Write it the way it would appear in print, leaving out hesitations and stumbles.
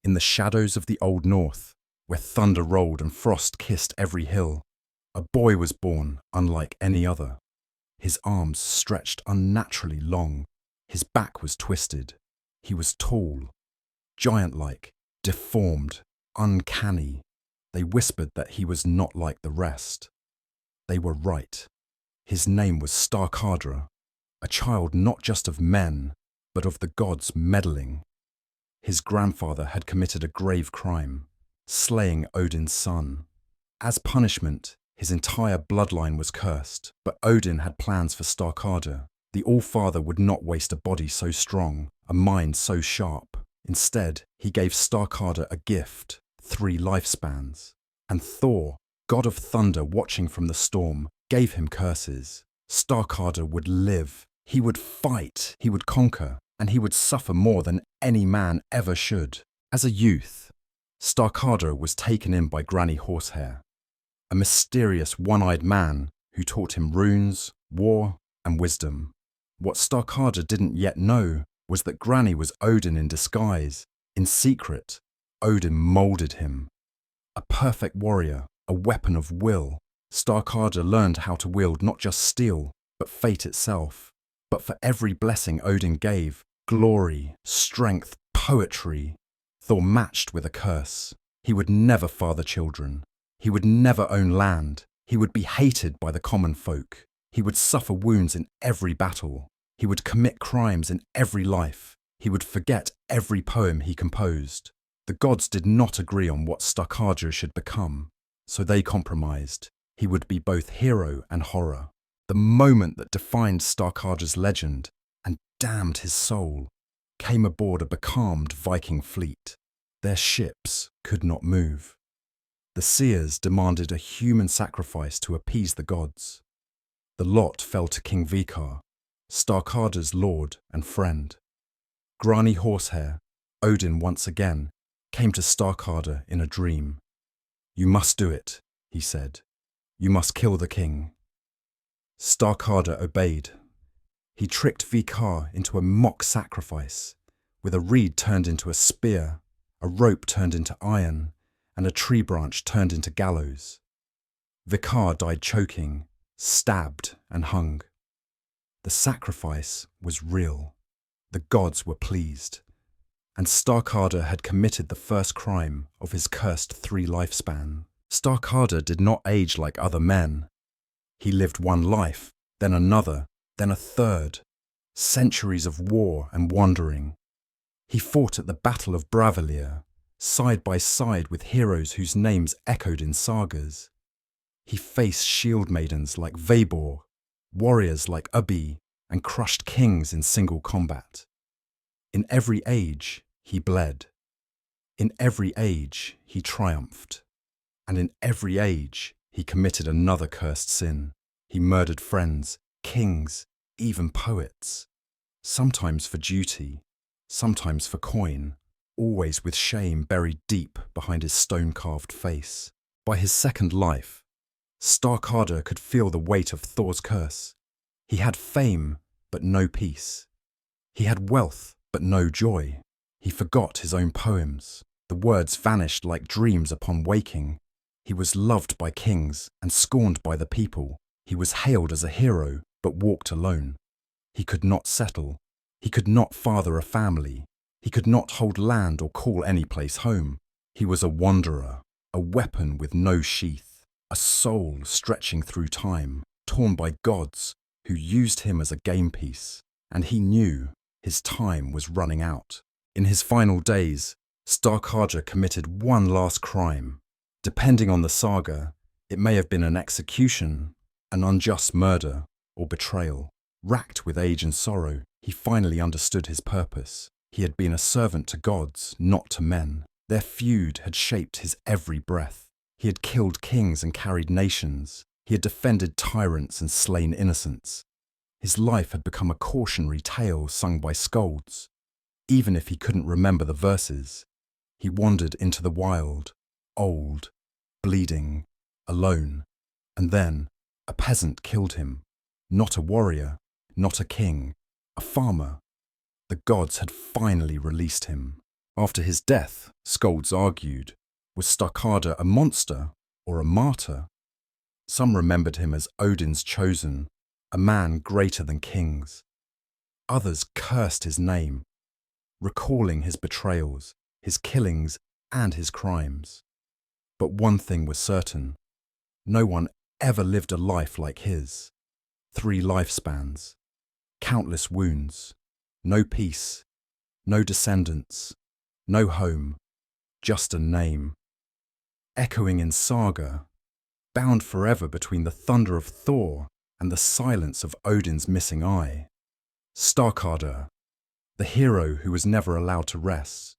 in the shadows of the old north, where thunder rolled and frost kissed every hill, a boy was born unlike any other. His arms stretched unnaturally long, his back was twisted. He was tall, giant-like, deformed, uncanny. They whispered that he was not like the rest. They were right. His name was Starkaðr, a child not just of men, but of the gods meddling. His grandfather had committed a grave crime, slaying Odin's son. As punishment, his entire bloodline was cursed, but Odin had plans for Starkaðr. The All-Father would not waste a body so strong, a mind so sharp. Instead, he gave Starkaðr a gift, 3 lifespans. And Thor, god of thunder watching from the storm, gave him curses. Starkaðr would live, he would fight, he would conquer, and he would suffer more than any man ever should. As a youth, Starkaðr was taken in by Granny Horsehair, a mysterious one-eyed man who taught him runes, war, and wisdom. What Starkaðr didn't yet know was that Granny was Odin in disguise. In secret, Odin moulded him. A perfect warrior, a weapon of will, Starkaðr learned how to wield not just steel, but fate itself. But for every blessing Odin gave, glory, strength, poetry, Thor matched with a curse. He would never father children. He would never own land. He would be hated by the common folk. He would suffer wounds in every battle. He would commit crimes in every life. He would forget every poem he composed. The gods did not agree on what Starkaðr should become, so they compromised. He would be both hero and horror. The moment that defined Starkaðr's legend and damned his soul came aboard a becalmed Viking fleet. Their ships could not move. The seers demanded a human sacrifice to appease the gods. The lot fell to King Vikar, Starkaðr's lord and friend. Granny Horsehair, Odin once again, came to Starkaðr in a dream. "You must do it," he said. "You must kill the king." Starkaðr obeyed. He tricked Vikar into a mock sacrifice, with a reed turned into a spear, a rope turned into iron, and a tree branch turned into gallows. Vikar died choking, stabbed and hung. The sacrifice was real. The gods were pleased. And Starkaðr had committed the first crime of his cursed 3 lifespan. Starkaðr did not age like other men. He lived one life, then another, then a third. Centuries of war and wandering. He fought at the Battle of Bravelir, side by side with heroes whose names echoed in sagas. He faced shield maidens like Veibor, warriors like Ubbi, and crushed kings in single combat. In every age, he bled. In every age, he triumphed. And in every age, he committed another cursed sin. He murdered friends, kings, even poets. Sometimes for duty, sometimes for coin, always with shame buried deep behind his stone-carved face. By his second life, Starkaðr could feel the weight of Thor's curse. He had fame, but no peace. He had wealth, but no joy. He forgot his own poems. The words vanished like dreams upon waking. He was loved by kings and scorned by the people. He was hailed as a hero, but walked alone. He could not settle. He could not father a family. He could not hold land or call any place home. He was a wanderer, a weapon with no sheath, a soul stretching through time, torn by gods who used him as a game piece. And he knew his time was running out. In his final days, Starkaðr committed one last crime. Depending on the saga, it may have been an execution, an unjust murder, or betrayal. Racked with age and sorrow, he finally understood his purpose. He had been a servant to gods, not to men. Their feud had shaped his every breath. He had killed kings and carried nations. He had defended tyrants and slain innocents. His life had become a cautionary tale sung by skalds. Even if he couldn't remember the verses, he wandered into the wild, old, bleeding, alone. And then a peasant killed him. Not a warrior, not a king, a farmer. The gods had finally released him. After his death, scolds argued, was Starkaðr a monster or a martyr? Some remembered him as Odin's chosen, a man greater than kings. Others cursed his name, recalling his betrayals, his killings, and his crimes. But one thing was certain: no one ever lived a life like his. 3 lifespans, countless wounds, no peace, no descendants, no home, just a name. Echoing in saga, bound forever between the thunder of Thor and the silence of Odin's missing eye. Starkaðr, the hero who was never allowed to rest.